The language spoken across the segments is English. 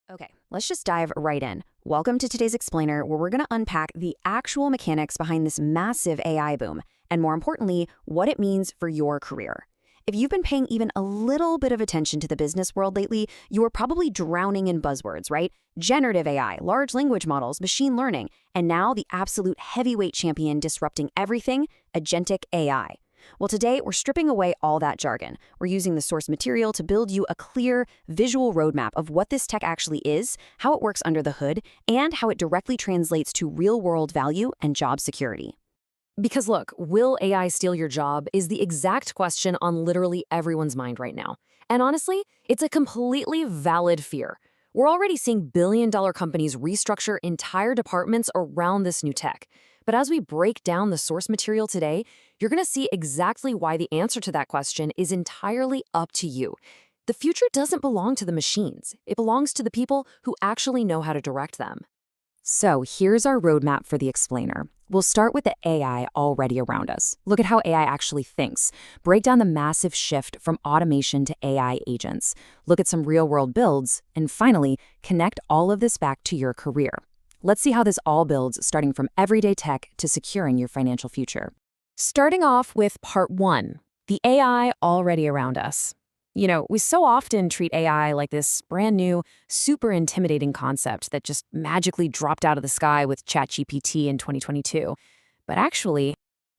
Okay, let's just dive right in. Welcome to today's explainer, where we're going to unpack the actual mechanics behind this massive AI boom, and more importantly, what it means for your career. If you've been paying even a little bit of attention to the business world lately, you are probably drowning in buzzwords, right? Generative AI, large language models, machine learning, and now the absolute heavyweight champion disrupting everything, Agentic AI. Well, today we're stripping away all that jargon. We're using the source material to build you a clear, visual roadmap of what this tech actually is, how it works under the hood, and how it directly translates to real-world value and job security. Because look, will AI steal your job is the exact question on literally everyone's mind right now. And honestly, it's a completely valid fear. We're already seeing billion-dollar companies restructure entire departments around this new tech. But as we break down the source material today, you're going to see exactly why the answer to that question is entirely up to you. The future doesn't belong to the machines. It belongs to the people who actually know how to direct them. So here's our roadmap for the explainer. We'll start with the AI already around us. Look at how AI actually thinks. Break down the massive shift from automation to AI agents. Look at some real-world builds. And finally, connect all of this back to your career. Let's see how this all builds, starting from everyday tech to securing your financial future. Starting off with part 1, the AI already around us. You know, we so often treat AI like this brand new, super intimidating concept that just magically dropped out of the sky with ChatGPT in 2022. But actually,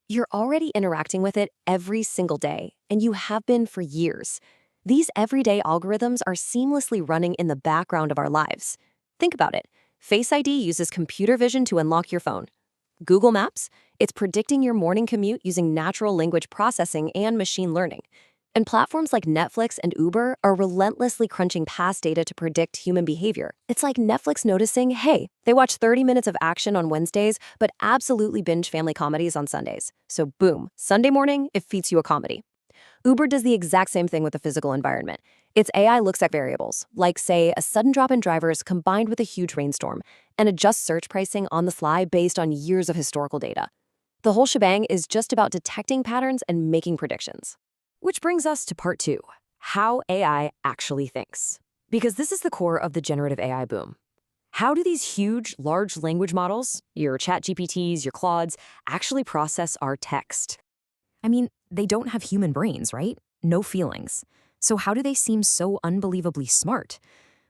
You're already interacting with it every single day, and you have been for years. These everyday algorithms are seamlessly running in the background of our lives. Think about it. Face ID uses computer vision to unlock your phone. Google Maps, it's predicting your morning commute using natural language processing and machine learning. And platforms like Netflix and Uber are relentlessly crunching past data to predict human behavior. It's like Netflix noticing, hey, they watch 30 minutes of action on Wednesdays, but absolutely binge family comedies on Sundays. So boom, Sunday morning, it feeds you a comedy. Uber does the exact same thing with the physical environment. Its AI looks at variables, like, say, a sudden drop in drivers combined with a huge rainstorm, and adjusts search pricing on the fly based on years of historical data. The whole shebang is just about detecting patterns and making predictions. which brings us to part 2, how AI actually thinks. Because this is the core of the generative AI boom. How do these huge, large language models, your ChatGPTs, your Claudes, actually process our text? I mean, they don't have human brains, right? No feelings. So how do they seem so unbelievably smart?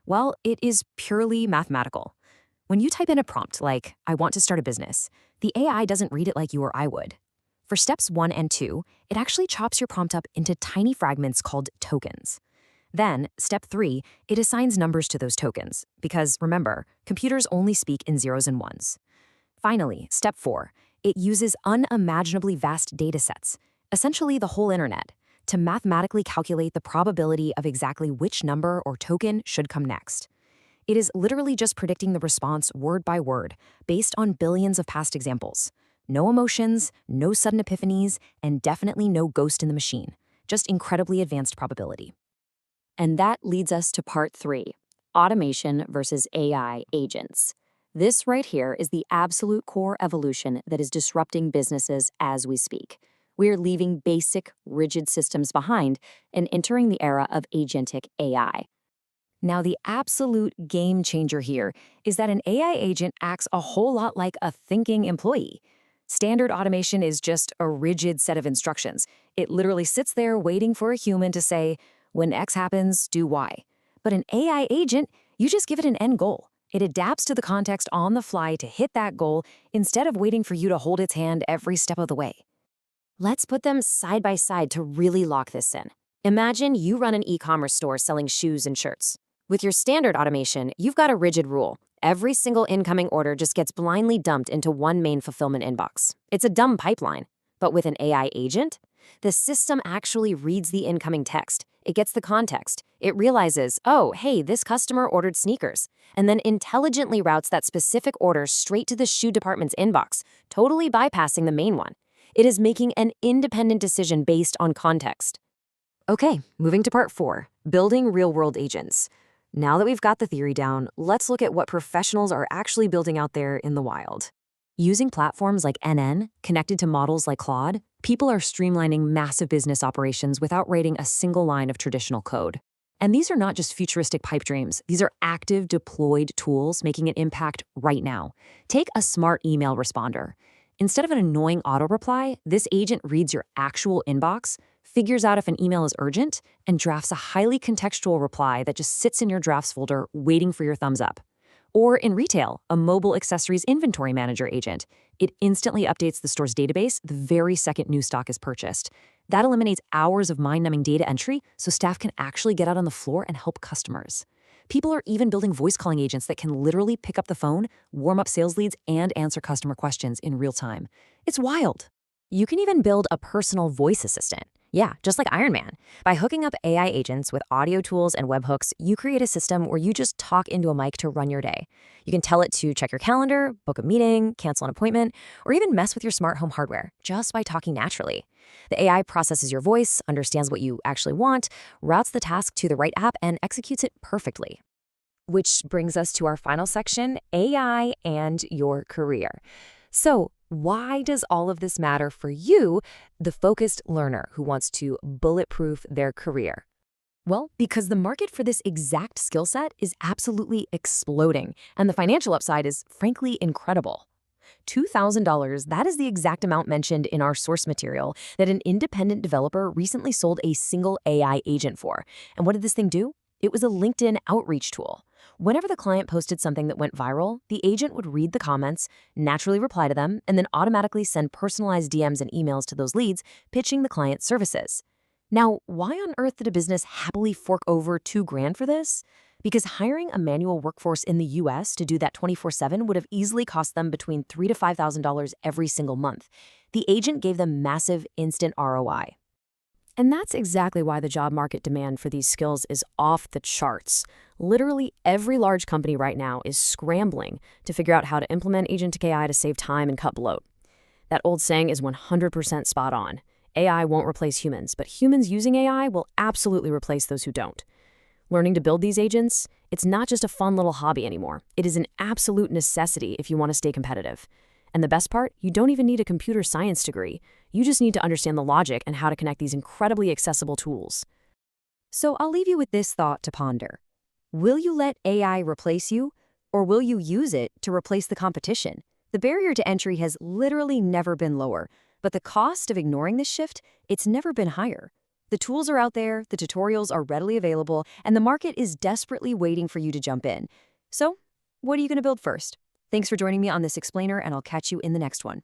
Well, it is purely mathematical. When you type in a prompt like, I want to start a business, the AI doesn't read it like you or I would. For steps 1 and 2, it actually chops your prompt up into tiny fragments called tokens. Then, step 3, it assigns numbers to those tokens, because remember, computers only speak in zeros and ones. Finally, step 4, it uses unimaginably vast datasets, essentially the whole internet, to mathematically calculate the probability of exactly which number or token should come next. It is literally just predicting the response word by word, based on billions of past examples. No emotions, no sudden epiphanies, and definitely no ghost in the machine. Just incredibly advanced probability. And that leads us to part 3, automation versus AI agents. This right here is the absolute core evolution that is disrupting businesses as we speak. We're leaving basic, rigid systems behind and entering the era of agentic AI. Now, the absolute game changer here is that an AI agent acts a whole lot like a thinking employee. Standard automation is just a rigid set of instructions. It literally sits there waiting for a human to say, when X happens, do Y. But an AI agent, you just give it an end goal. It adapts to the context on the fly to hit that goal instead of waiting for you to hold its hand every step of the way. Let's put them side by side to really lock this in. Imagine you run an e-commerce store selling shoes and shirts. With your standard automation, you've got a rigid rule. Every single incoming order just gets blindly dumped into one main fulfillment inbox. It's a dumb pipeline. But with an AI agent, the system actually reads the incoming text. It gets the context. It realizes, oh, hey, this customer ordered sneakers, and then intelligently routes that specific order straight to the shoe department's inbox, totally bypassing the main one. It is making an independent decision based on context. Okay, moving to part 4, building real-world agents. Now that we've got the theory down, let's look at what professionals are actually building out there in the wild. Using platforms like NN, connected to models like Claude, people are streamlining massive business operations without writing a single line of traditional code. And these are not just futuristic pipe dreams. These are active, deployed tools making an impact right now. Take a smart email responder. Instead of an annoying auto reply, this agent reads your actual inbox, figures out if an email is urgent, and drafts a highly contextual reply that just sits in your drafts folder waiting for your thumbs up. Or in retail, a mobile accessories inventory manager agent. It instantly updates the store's database the very second new stock is purchased. That eliminates hours of mind-numbing data entry so staff can actually get out on the floor and help customers. People are even building voice calling agents that can literally pick up the phone, warm up sales leads, and answer customer questions in real time. It's wild. You can even build a personal voice assistant. Yeah, just like Iron Man. By hooking up AI agents with audio tools and webhooks, you create a system where you just talk into a mic to run your day. You can tell it to check your calendar, book a meeting, cancel an appointment, or even mess with your smart home hardware just by talking naturally. The AI processes your voice, understands what you actually want, routes the task to the right app, and executes it perfectly. Which brings us to our final section, AI and your career. So, why does all of this matter for you, the focused learner who wants to bulletproof their career? Well, because the market for this exact skill set is absolutely exploding, and the financial upside is frankly incredible. $2,000, that is the exact amount mentioned in our source material that an independent developer recently sold a single AI agent for. And what did this thing do? It was a LinkedIn outreach tool. Whenever the client posted something that went viral, the agent would read the comments, naturally reply to them, and then automatically send personalized DMs and emails to those leads, pitching the client's services. Now, why on earth did a business happily fork over $2,000 for this? Because hiring a manual workforce in the US to do that 24/7 would have easily cost them between $3,000 to $5,000 every single month. The agent gave them massive instant ROI. And that's exactly why the job market demand for these skills is off the charts. Literally every large company right now is scrambling to figure out how to implement Agentic AI to save time and cut bloat. That old saying is 100% spot on. AI won't replace humans, but humans using AI will absolutely replace those who don't. Learning to build these agents, it's not just a fun little hobby anymore. It is an absolute necessity if you want to stay competitive. And the best part, you don't even need a computer science degree. You just need to understand the logic and how to connect these incredibly accessible tools. So I'll leave you with this thought to ponder. Will you let AI replace you, or will you use it to replace the competition? The barrier to entry has literally never been lower, but the cost of ignoring this shift, it's never been higher. The tools are out there, the tutorials are readily available, and the market is desperately waiting for you to jump in. So, what are you going to build first? Thanks for joining me on this explainer, and I'll catch you in the next one.